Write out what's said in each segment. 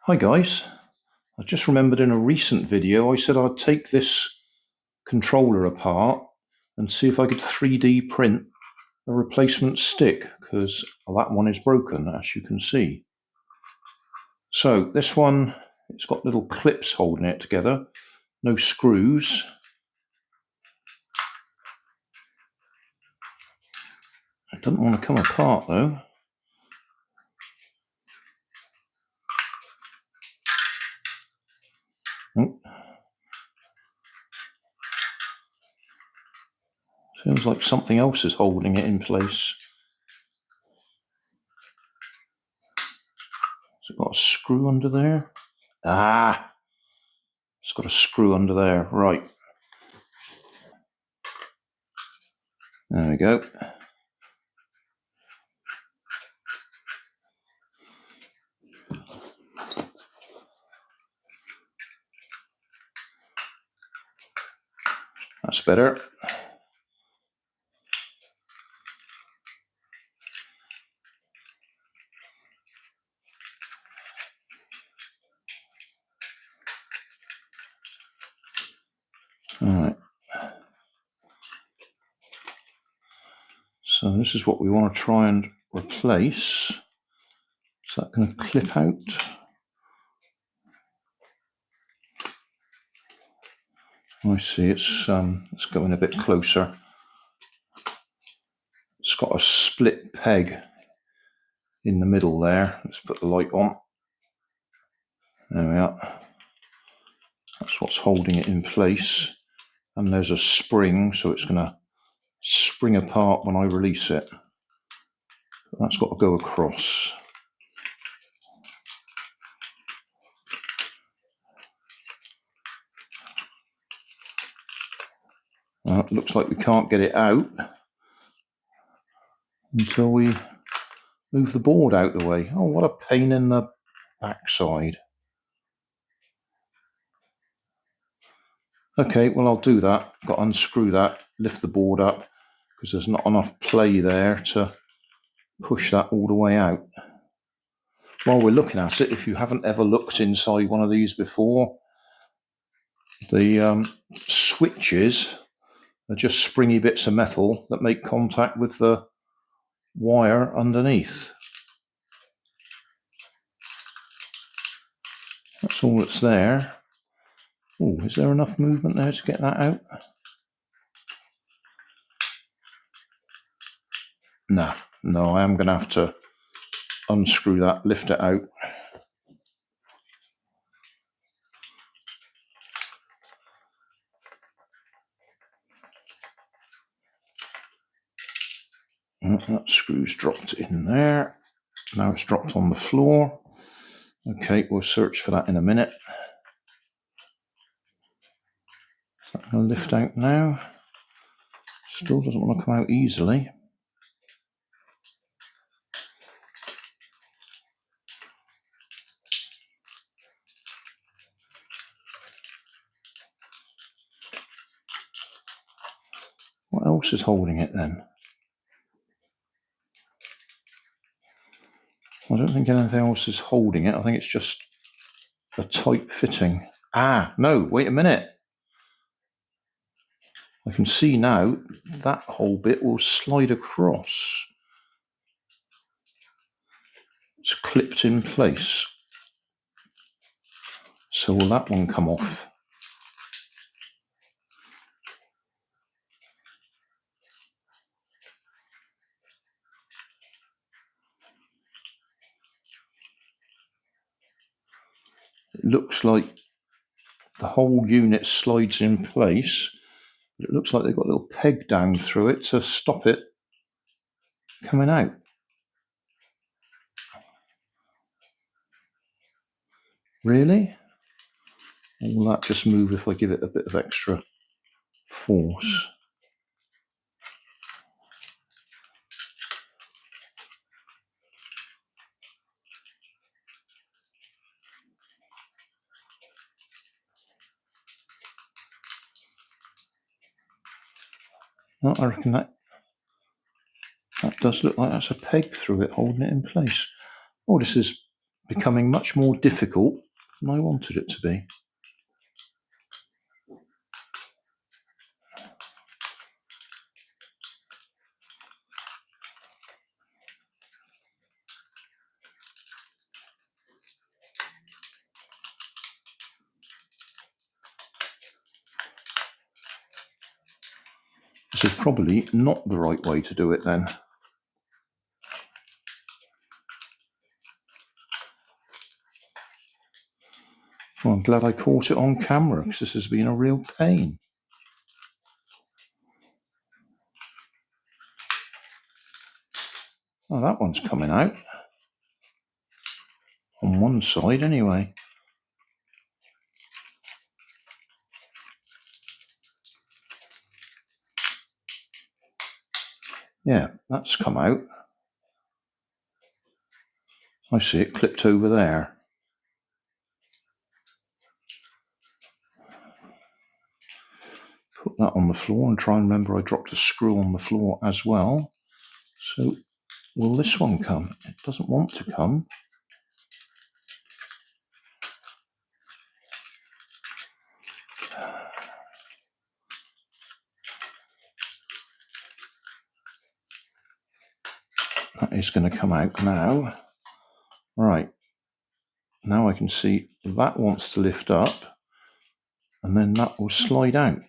Hi guys, I just remembered in a recent video I said I'd take this controller apart and see if I could 3D print a replacement stick, because that one is broken, as you can see. So this one, it's got little clips holding it together, no screws. It doesn't want to come apart though. Oh. Seems like something else is holding it in place. Has it got a screw under there? Ah! It's got a screw under there, right. There we go. That's better. Alright. So this is what we want to try and replace. Is that going to clip out? I see it's going a bit closer. It's got a split peg in the middle there. Let's put the light on. There we are. That's what's holding it in place. And there's a spring, so it's going to spring apart when I release it. But that's got to go across. Well, it looks like we can't get it out until we move the board out of the way. Oh, what a pain in the backside. Okay, well, I'll do that. Got to unscrew that, lift the board up, because there's not enough play there to push that all the way out. While we're looking at it, if you haven't ever looked inside one of these before, the switches are just springy bits of metal that make contact with the wire underneath. That's all that's there. Oh, is there enough movement there to get that out? No, I am going to have to unscrew that, lift it out. That screw's dropped in there. Now it's dropped on the floor. Okay, we'll search for that in a minute. Is that going to lift out now? Still doesn't want to come out easily. What else is holding it then? I don't think anything else is holding it. I think it's just a tight fitting. Ah, no, wait a minute. I can see now that whole bit will slide across. It's clipped in place. So will that one come off? It looks like the whole unit slides in place, but it looks like they've got a little peg down through it to stop it coming out. Really? Or will that just move if I give it a bit of extra force? Oh, I reckon that does look like that's a peg through it holding it in place. Oh, this is becoming much more difficult than I wanted it to be. This is probably not the right way to do it then. Well, I'm glad I caught it on camera because this has been a real pain. Oh, that one's coming out. On one side anyway. Yeah, that's come out. I see it clipped over there. Put that on the floor and try and remember I dropped a screw on the floor as well. So will this one come? It doesn't want to come. That is going to come out now. Right. Now I can see that wants to lift up and then that will slide out.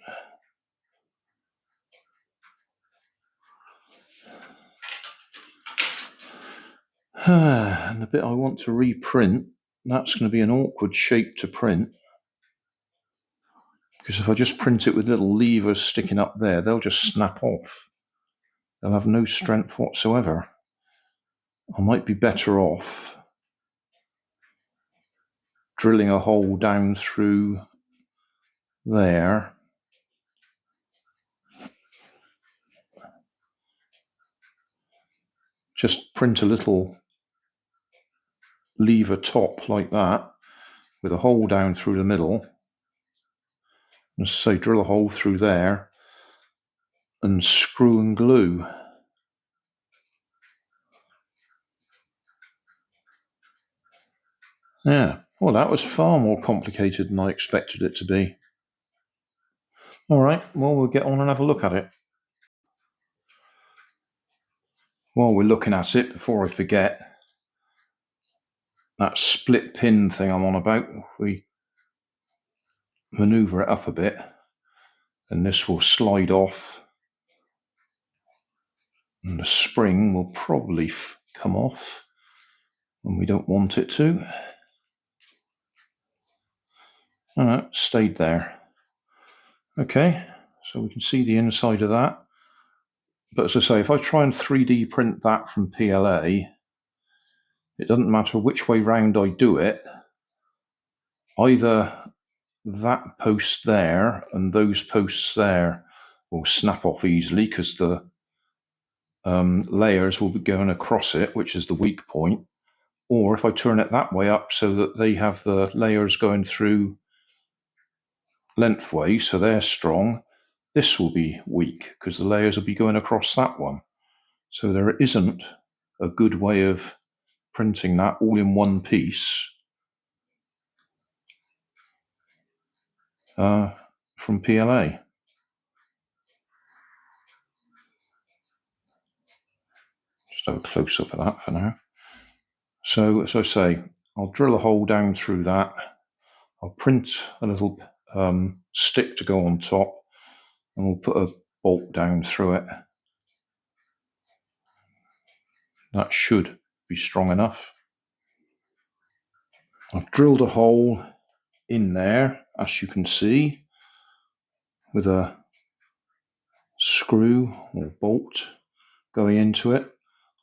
And the bit I want to reprint, that's going to be an awkward shape to print. Because if I just print it with little levers sticking up there, they'll just snap off. They'll have no strength whatsoever. I might be better off drilling a hole down through there. Just print a little lever top like that with a hole down through the middle. And say drill a hole through there and screw and glue. Yeah, well, that was far more complicated than I expected it to be. All right, well, we'll get on and have a look at it. While we're looking at it, before I forget, that split pin thing I'm on about, we maneuver it up a bit and this will slide off and the spring will probably come off when we don't want it to. It stayed there. Okay, so we can see the inside of that. But as I say, if I try and 3D print that from PLA, it doesn't matter which way round I do it, either that post there and those posts there will snap off easily because the layers will be going across it, which is the weak point, or if I turn it that way up so that they have the layers going through lengthways, so they're strong, this will be weak because the layers will be going across that one. So there isn't a good way of printing that all in one piece from PLA. Just have a close-up of that for now. So as I say, I'll drill a hole down through that. I'll print a little stick to go on top and we'll put a bolt down through it. That should be strong enough. I've drilled a hole in there, as you can see, with a screw or bolt going into it.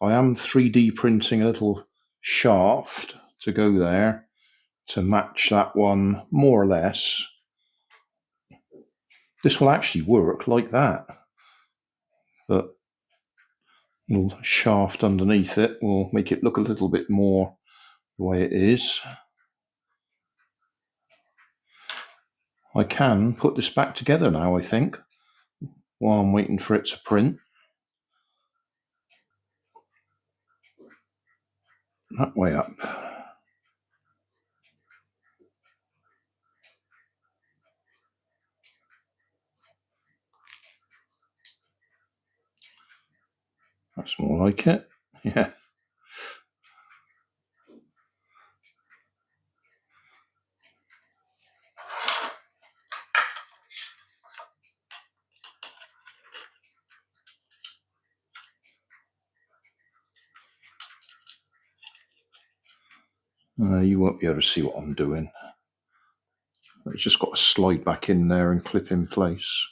I am 3D printing a little shaft to go there to match that one more or less. This will actually work like that, but a little shaft underneath it will make it look a little bit more the way it is. I can put this back together now, I think, while I'm waiting for it to print. That way up. That's more like it. Yeah. You won't be able to see what I'm doing. It's just got to slide back in there and clip in place.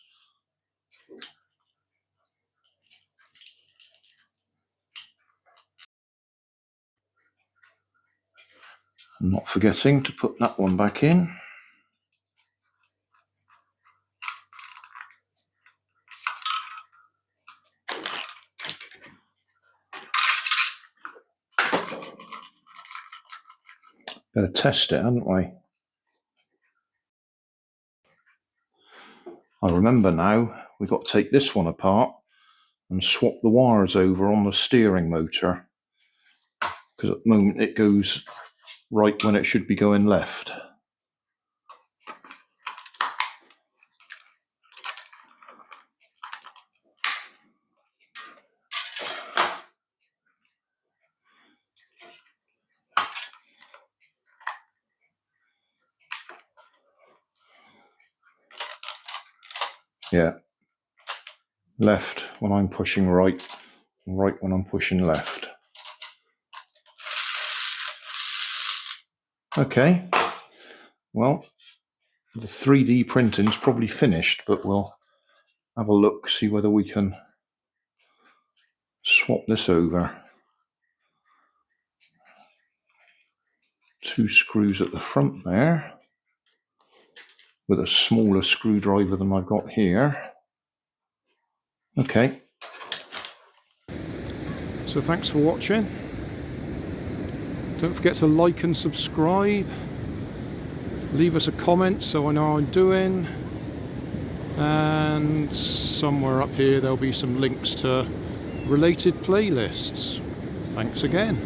I'm not forgetting to put that one back in. Better test it, hadn't we? I remember now, we've got to take this one apart and swap the wires over on the steering motor, because at the moment it goes right when it should be going left. Yeah, left when I'm pushing right, right when I'm pushing left. Okay, well, the 3D printing's probably finished, but we'll have a look, see whether we can swap this over. 2 screws at the front there, with a smaller screwdriver than I've got here. Okay. So thanks for watching. Don't forget to like and subscribe. Leave us a comment so I know how I'm doing. And somewhere up here there'll be some links to related playlists. Thanks again.